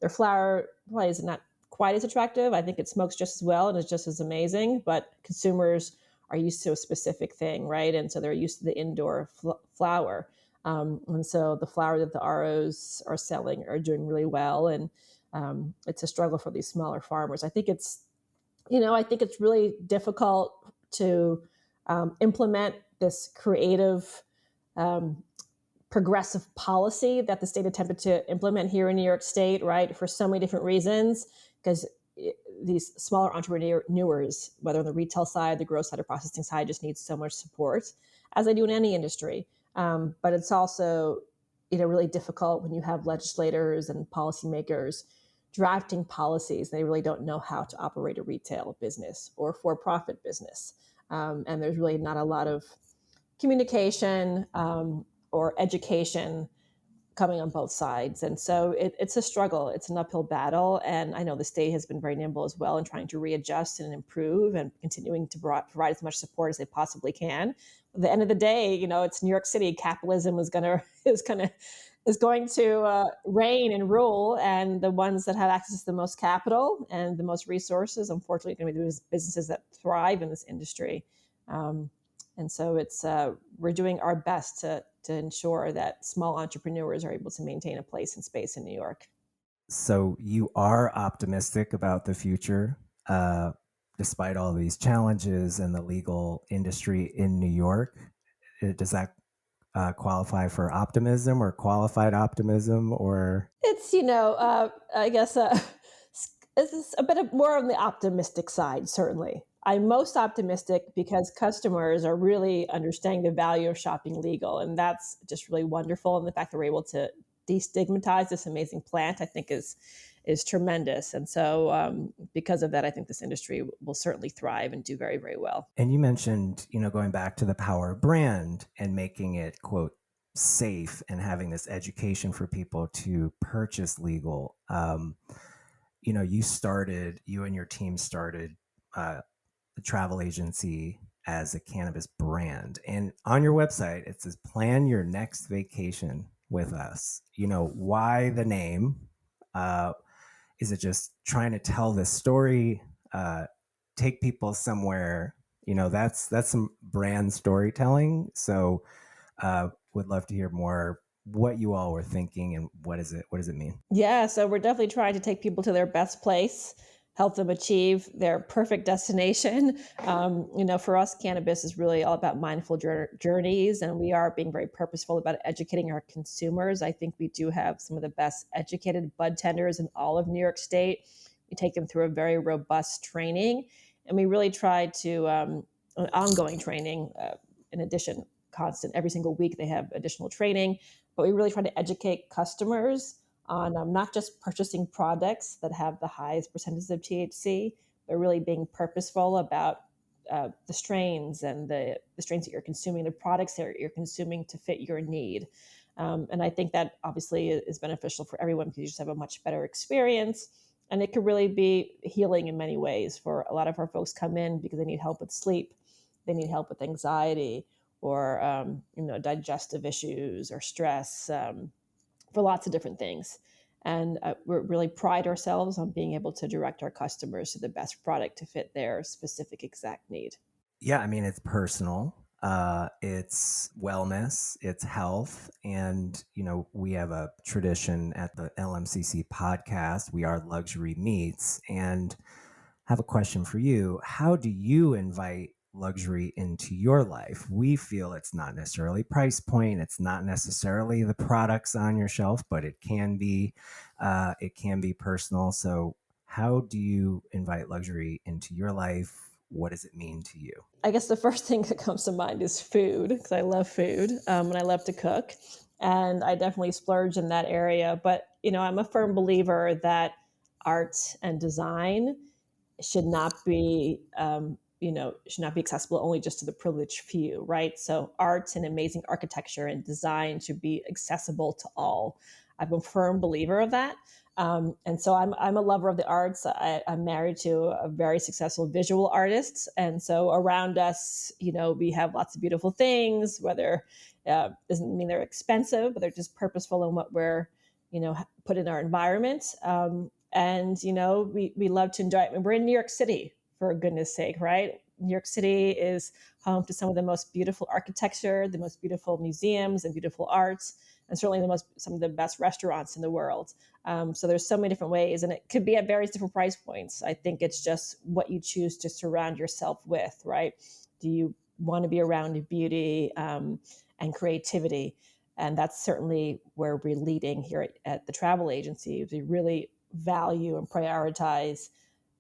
flower probably is not quite as attractive. I think it smokes just as well and is just as amazing, but consumers are used to a specific thing, right? And so they're used to the indoor flower. And so the flower that the ROs are selling are doing really well. And it's a struggle for these smaller farmers. I think it's really difficult to implement this creative, progressive policy that the state attempted to implement here in New York State, right, for so many different reasons, because these smaller entrepreneurs, whether on the retail side, the grow side, or processing side, just need so much support, as they do in any industry. But it's also, really difficult when you have legislators and policymakers drafting policies. They really don't know how to operate a retail business or for-profit business. And there's really not a lot of communication or education coming on both sides. And so it's a struggle. It's an uphill battle. And I know the state has been very nimble as well in trying to readjust and improve and continuing to provide as much support as they possibly can. At the end of the day, it's New York City. Capitalism is going to reign and rule, and the ones that have access to the most capital and the most resources, unfortunately, are going to be the businesses that thrive in this industry. And so we're doing our best to ensure that small entrepreneurs are able to maintain a place and space in New York. So you are optimistic about the future, despite all these challenges in the legal industry in New York. Does that qualify for optimism or qualified optimism, or? It's, I guess, it's a bit more on the optimistic side, certainly. I'm most optimistic because customers are really understanding the value of shopping legal. And that's just really wonderful. And the fact that we're able to destigmatize this amazing plant, I think is tremendous. And so because of that, I think this industry will certainly thrive and do very, very well. And you mentioned, going back to the power of brand and making it, quote, safe and having this education for people to purchase legal. You and your team started the travel agency as a cannabis brand. And on your website, it says, plan your next vacation with us. Why the name? Is it just trying to tell this story, take people somewhere? That's some brand storytelling. So would love to hear more what you all were thinking and what does it mean? Yeah, so we're definitely trying to take people to their best place, help them achieve their perfect destination. For us, cannabis is really all about mindful journeys, and we are being very purposeful about educating our consumers. I think we do have some of the best educated bud tenders in all of New York State. We take them through a very robust training, and we really try to ongoing training. In addition, constant every single week they have additional training, but we really try to educate customers on not just purchasing products that have the highest percentages of THC, but really being purposeful about the strains and the strains that you're consuming, the products that you're consuming to fit your need. And I think that obviously is beneficial for everyone because you just have a much better experience. And it could really be healing in many ways. For a lot of our folks come in because they need help with sleep, they need help with anxiety, or digestive issues or stress, for lots of different things. And we really pride ourselves on being able to direct our customers to the best product to fit their specific exact need. Yeah, it's personal. It's wellness, it's health. And, we have a tradition at the LMCC podcast. We are Luxury Meats. And I have a question for you. How do you invite luxury into your life? We feel it's not necessarily price point. It's not necessarily the products on your shelf, but it can be personal. So how do you invite luxury into your life? What does it mean to you? I guess the first thing that comes to mind is food, because I love food and I love to cook. And I definitely splurge in that area. But, I'm a firm believer that art and design should not be accessible only just to the privileged few, right? So art and amazing architecture and design should be accessible to all. I'm a firm believer of that. And so I'm a lover of the arts. I'm married to a very successful visual artist. And so around us, we have lots of beautiful things, whether doesn't mean they're expensive, but they're just purposeful in what we're, put in our environment. And, we love to enjoy it. And we're in New York City, for goodness sake, right? New York City is home to some of the most beautiful architecture, the most beautiful museums and beautiful arts, and certainly some of the best restaurants in the world. So there's so many different ways, and it could be at various different price points. I think it's just what you choose to surround yourself with, right? Do you want to be around beauty and creativity? And that's certainly where we're leading here at the travel agency. We really value and prioritize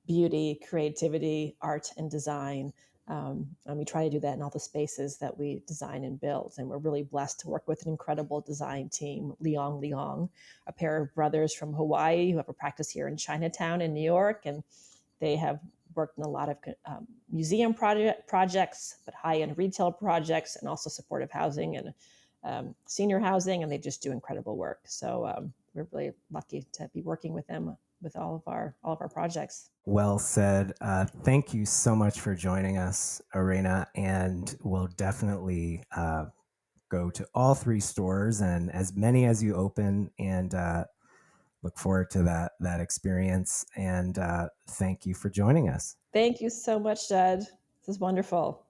beauty, creativity, art, and design. And we try to do that in all the spaces that we design and build. And we're really blessed to work with an incredible design team, Leigha, a pair of brothers from Hawaii who have a practice here in Chinatown in New York. And they have worked in a lot of museum projects, but high-end retail projects, and also supportive housing and senior housing. And they just do incredible work. So we're really lucky to be working with them with all of our projects. Well said. Thank you so much for joining us, Arana, and we'll definitely go to all 3 stores and as many as you open, and look forward to that experience. And thank you for joining us. Thank you so much, Jed. This is wonderful.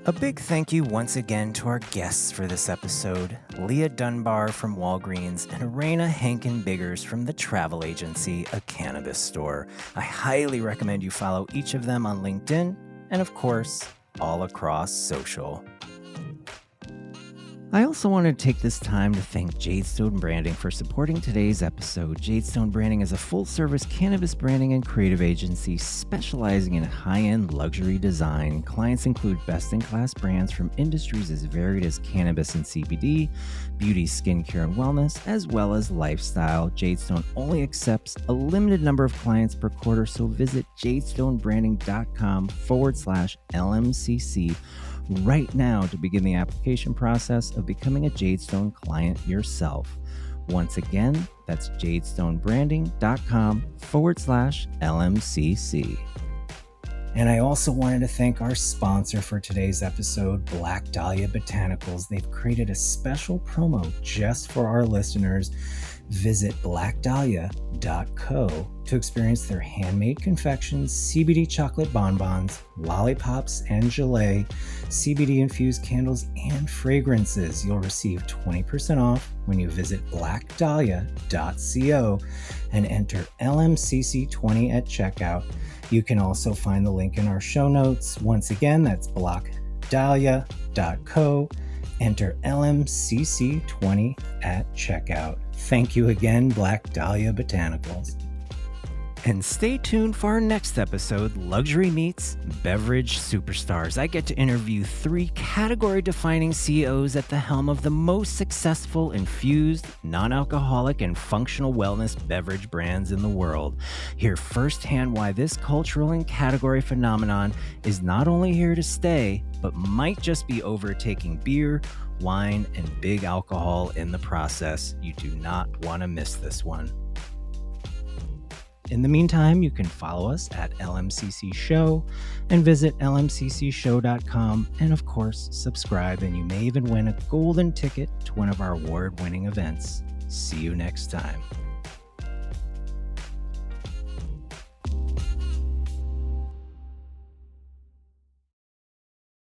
A big thank you once again to our guests for this episode, Leigha Dunbar from Walgreens and Arana Hankin-Biggers from the travel agency, A Cannabis Store. I highly recommend you follow each of them on LinkedIn and, of course, all across social. I also want to take this time to thank Jadestone Branding for supporting today's episode. Jadestone Branding is a full-service cannabis branding and creative agency specializing in high-end luxury design. Clients include best-in-class brands from industries as varied as cannabis and CBD, beauty, skincare, and wellness, as well as lifestyle. Jadestone only accepts a limited number of clients per quarter, so visit jadestonebranding.com/LMCC right now to begin the application process of becoming a Jadestone client yourself. Once again, that's jadestonebranding.com/LMCC. And I also wanted to thank our sponsor for today's episode, Black Dahlia Botanicals. They've created a special promo just for our listeners. Visit blackdahlia.co to experience their handmade confections, CBD chocolate bonbons, lollipops and gelée, CBD-infused candles, and fragrances. You'll receive 20% off when you visit blackdahlia.co and enter LMCC20 at checkout. You can also find the link in our show notes. Once again, that's blackdahlia.co. Enter LMCC20 at checkout. Thank you again, Black Dahlia Botanicals. And stay tuned for our next episode, Luxury Meets Beverage Superstars. I get to interview 3 category-defining CEOs at the helm of the most successful infused, non-alcoholic, and functional wellness beverage brands in the world. Hear firsthand why this cultural and category phenomenon is not only here to stay, but might just be overtaking beer, wine, and big alcohol in the process. You do not want to miss this one. In the meantime, you can follow us at LMCC Show and visit lmccshow.com, and of course, subscribe, and you may even win a golden ticket to one of our award-winning events. See you next time.